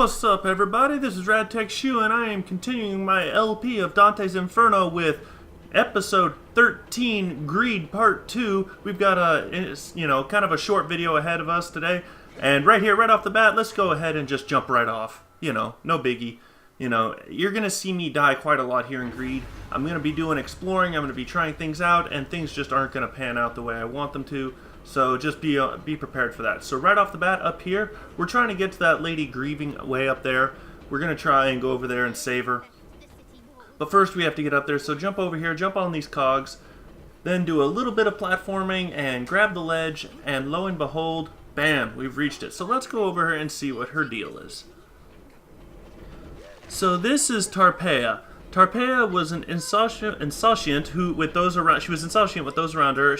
What's up, everybody? This is Radtech Shoe, and I am continuing my LP of Dante's Inferno with episode 13, Greed Part 2. We've got a, kind of a short video ahead of us today. And right here, right off the bat, let's go ahead and just jump right off. No biggie. You're going to see me die quite a lot here in Greed. I'm going to be doing exploring, I'm going to be trying things out, and things just aren't going to pan out the way I want them to. So just be prepared for that. So right off the bat, up here, we're trying to get to that lady grieving way up there. We're going to try and go over there and save her. But first we have to get up there, so jump over here, jump on these cogs, then do a little bit of platforming and grab the ledge, and lo and behold, bam, we've reached it. So let's go over here and see what her deal is. So this is Tarpeia. Tarpeia was an insouciant who, with those around, she was insouciant with those around her.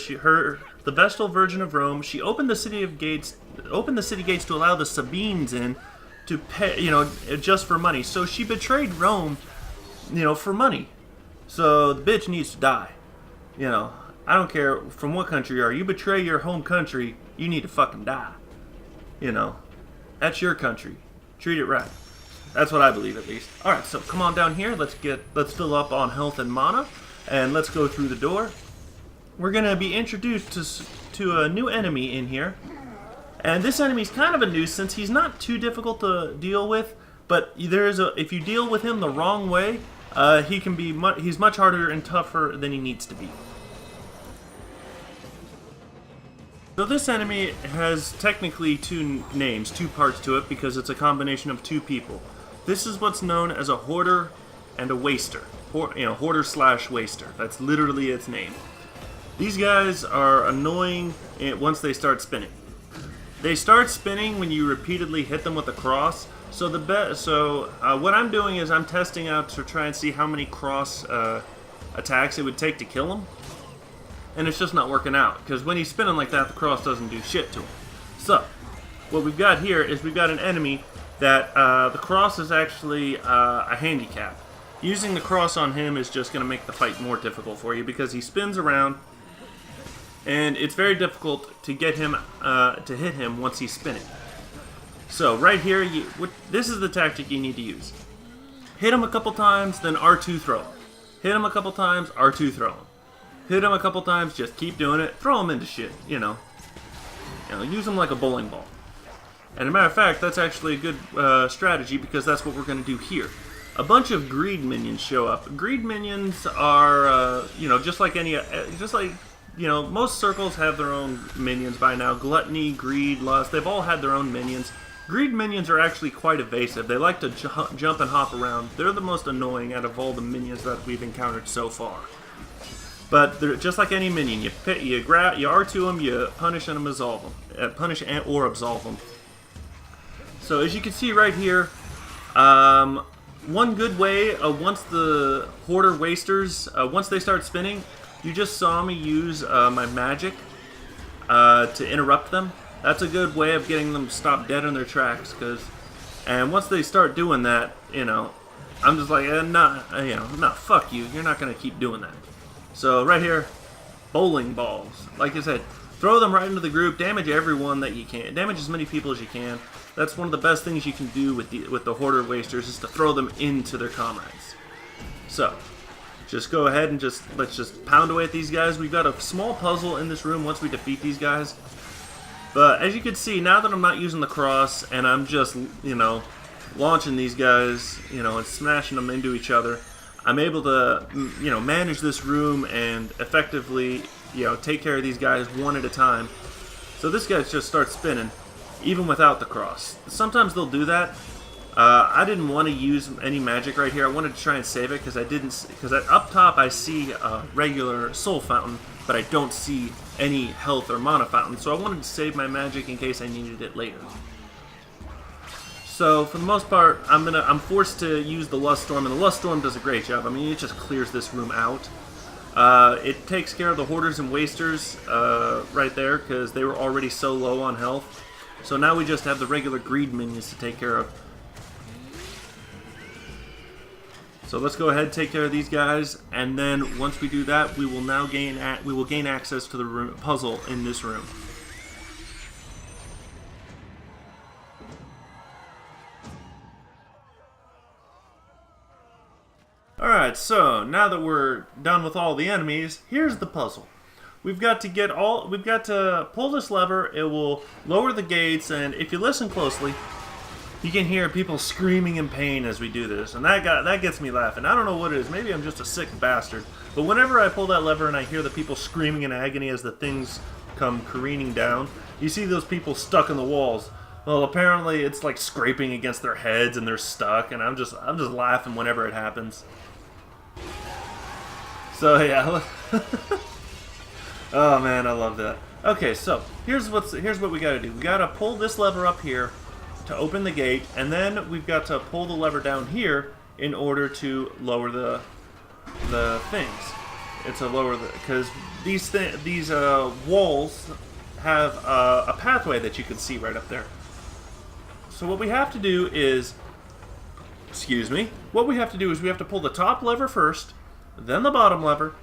The Vestal Virgin of Rome. She opened the city gates to allow the Sabines in to pay, just for money. So she betrayed Rome, for money. So the bitch needs to die. I don't care from what country you are. You betray your home country, you need to fucking die. That's your country. Treat it right. That's what I believe, at least. Alright, so come on down here. Let's fill up on health and mana. And let's go through the door. We're going to be introduced to a new enemy in here. And this enemy's kind of a nuisance. He's not too difficult to deal with. But if you deal with him the wrong way, he's much harder and tougher than he needs to be. So this enemy has technically two parts to it, because it's a combination of two people. This is what's known as a hoarder and a waster. Hoarder/waster. That's literally its name. These guys are annoying once they start spinning. They start spinning when you repeatedly hit them with a cross. So what I'm doing is I'm testing out to try and see how many cross attacks it would take to kill him. And it's just not working out, because when he's spinning like that, the cross doesn't do shit to him. So, what we've got here is we've got an enemy that the cross is actually a handicap. Using the cross on him is just going to make the fight more difficult for you, because he spins around, and it's very difficult to get him to hit him once he's spinning. So, right here, this is the tactic you need to use. Hit him a couple times, then R2 throw him. Hit him a couple times, R2 throw him. Hit him a couple times, just keep doing it. Throw him into shit, use him like a bowling ball. And as a matter of fact, that's actually a good strategy, because that's what we're going to do here. A bunch of greed minions show up. Greed minions are, most circles have their own minions by now. Gluttony, greed, lust, they've all had their own minions. Greed minions are actually quite evasive. They like to jump and hop around. They're the most annoying out of all the minions that we've encountered so far. But they're just like any minion. You R2 them, you punish and absolve them. Punish or absolve them. So as you can see right here, one good way, once the hoarder wasters, once they start spinning, you just saw me use my magic to interrupt them. That's a good way of getting them stopped dead in their tracks. And once they start doing that, I'm just like, nah, fuck you. You're not gonna keep doing that. So right here, bowling balls. Like I said, throw them right into the group. Damage everyone that you can. Damage as many people as you can. That's one of the best things you can do with the hoarder wasters, is to throw them into their comrades. So, just go ahead and let's just pound away at these guys. We've got a small puzzle in this room once we defeat these guys. But as you can see, now that I'm not using the cross and I'm just, launching these guys, and smashing them into each other, I'm able to, manage this room and effectively, take care of these guys one at a time. So this guy just starts spinning, even without the cross. Sometimes they'll do that. I didn't want to use any magic right here. I wanted to try and save it, because up top I see a regular soul fountain, but I don't see any health or mana fountain. So I wanted to save my magic in case I needed it later. So for the most part, I'm forced to use the Lust Storm, and the Lust Storm does a great job. I mean, it just clears this room out. It takes care of the hoarders and wasters right there, because they were already so low on health. So now we just have the regular greed minions to take care of. So let's go ahead and take care of these guys, and then once we do that, we will gain access to the puzzle in this room. Alright, so now that we're done with all the enemies, here's the puzzle. We've got to pull this lever. It will lower the gates, and if you listen closely, you can hear people screaming in pain as we do this, and that gets me laughing. I don't know what it is. Maybe I'm just a sick bastard. But whenever I pull that lever and I hear the people screaming in agony as the things come careening down, you see those people stuck in the walls. Well, apparently it's like scraping against their heads and they're stuck, and I'm just laughing whenever it happens. So yeah. Oh man, I love that. Okay, so here's what we got to do. We got to pull this lever up here to open the gate, and then we've got to pull the lever down here in order to lower the things. It's a lower because these walls have a pathway that you can see right up there. So what we have to do is, what we have to do is we have to pull the top lever first, then the bottom lever,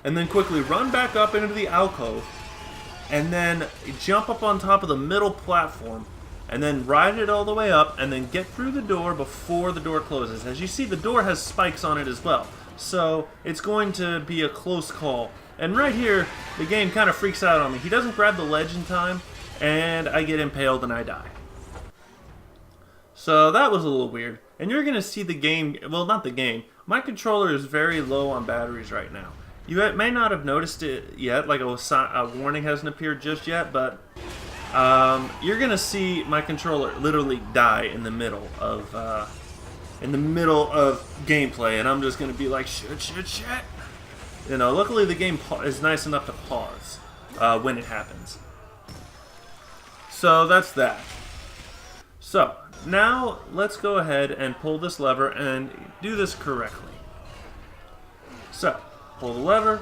and then quickly run back up into the alcove, and then jump up on top of the middle platform, and then ride it all the way up, and then get through the door before the door closes. As you see, the door has spikes on it as well, so it's going to be a close call. And right here, the game kind of freaks out on me. He doesn't grab the ledge in time, and I get impaled and I die. So that was a little weird. And you're going to see the game, well, not the game. My controller is very low on batteries right now. You may not have noticed it yet, like a warning hasn't appeared just yet, but you're going to see my controller literally die in the middle of gameplay, and I'm just going to be like, shit. You know, luckily the game is nice enough to pause when it happens. So that's that. So now let's go ahead and pull this lever and do this correctly. So pull the lever,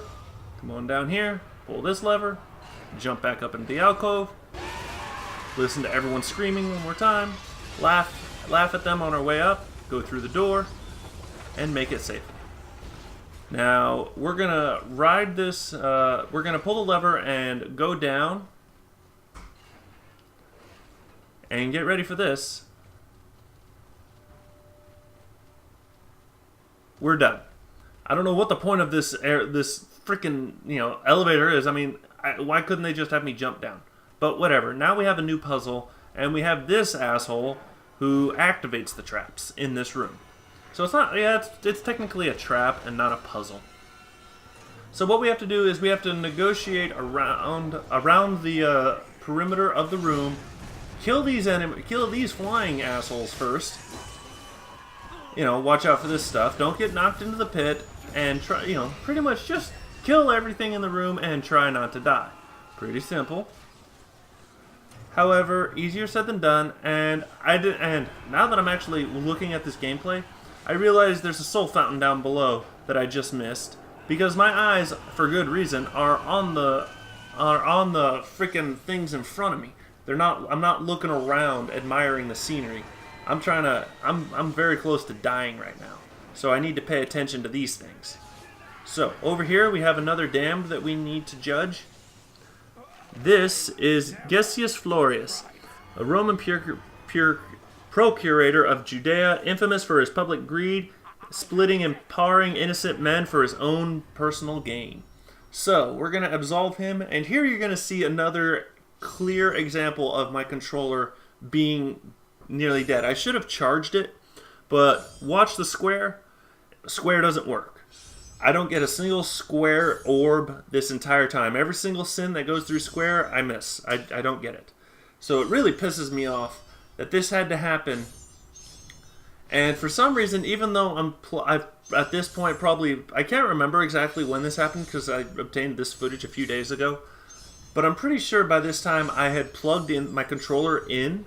come on down here, pull this lever, jump back up into the alcove, listen to everyone screaming one more time, laugh at them on our way up, go through the door, and make it safe. Now we're gonna ride this. We're gonna pull the lever and go down, and get ready for this. We're done. I don't know what the point of this freaking elevator is. I mean, why couldn't they just have me jump down? But whatever. Now we have a new puzzle, and we have this asshole who activates the traps in this room. So it's not, it's technically a trap and not a puzzle. So what we have to do is we have to negotiate around the perimeter of the room, kill these flying assholes first. Watch out for this stuff. Don't get knocked into the pit, and try, pretty much just kill everything in the room and try not to die. Pretty simple. However, easier said than done, and now that I'm actually looking at this gameplay, I realize there's a soul fountain down below that I just missed, because my eyes, for good reason, are on the freaking things in front of me. I'm not looking around admiring the scenery. I'm very close to dying right now, so I need to pay attention to these things. So over here we have another damned that we need to judge. This is Gessius Florius, a Roman procurator of Judea, infamous for his public greed, splitting and parring innocent men for his own personal gain. So we're going to absolve him, and here you're going to see another clear example of my controller being nearly dead. I should have charged it, but watch the square. Square doesn't work. I don't get a single square orb this entire time. Every single sin that goes through square, I miss. I don't get it. So it really pisses me off that this had to happen. And for some reason, even though I've at this point probably, I can't remember exactly when this happened because I obtained this footage a few days ago, but I'm pretty sure by this time I had plugged in my controller in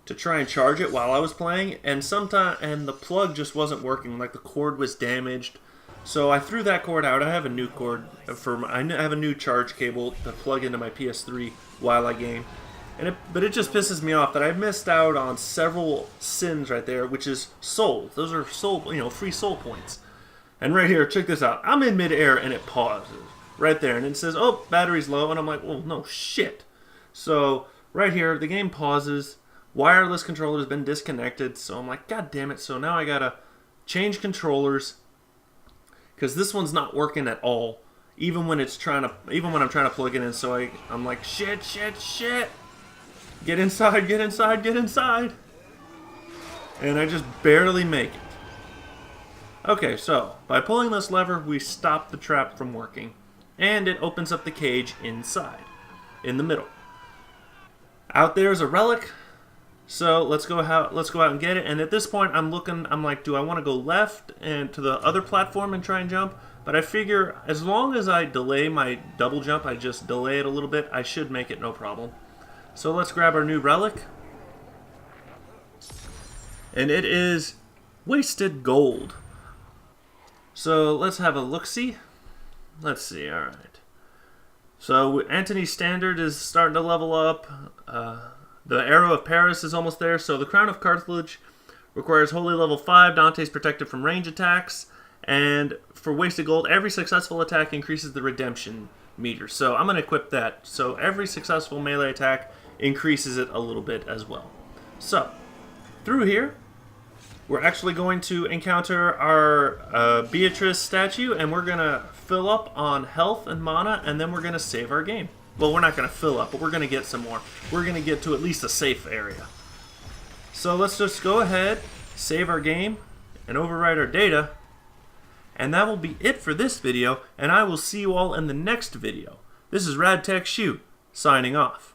to try and charge it while I was playing, and the plug just wasn't working. Like the cord was damaged, so I threw that cord out. I have a new cord I have a new charge cable to plug into my PS3 while I game, but it just pisses me off that I missed out on several sins right there, which is souls. Those are soul, free soul points. And right here, check this out. I'm in midair and it pauses right there, and it says, "Oh, battery's low," and I'm like, "Well, no shit." So right here, the game pauses. Wireless controller has been disconnected, so I'm like, God damn it. So now I gotta change controllers, because this one's not working at all. Even when I'm trying to plug it in, so I'm like, shit. Get inside. And I just barely make it. Okay, so by pulling this lever, we stop the trap from working, and it opens up the cage inside, in the middle. Out there is a relic, so let's go out and get it. And at this point, I'm like, do I want to go left and to the other platform and try and jump? But I figure as long as I delay my double jump, I just delay it a little bit, I should make it no problem. So let's grab our new relic, and it is wasted gold. So let's have a look-see. Let's see, alright. So Antony's standard is starting to level up. The Arrow of Paris is almost there. So the Crown of Carthage requires Holy level 5. Dante's protected from range attacks. And for wasted gold, every successful attack increases the redemption meter. So I'm going to equip that. So every successful melee attack increases it a little bit as well. So through here, we're actually going to encounter our Beatrice statue, and we're going to fill up on health and mana, and then we're going to save our game. Well, we're not going to fill up, but we're going to get some more. We're going to get to at least a safe area. So let's just go ahead, save our game, and overwrite our data. And that will be it for this video, and I will see you all in the next video. This is RadTech Shoot, signing off.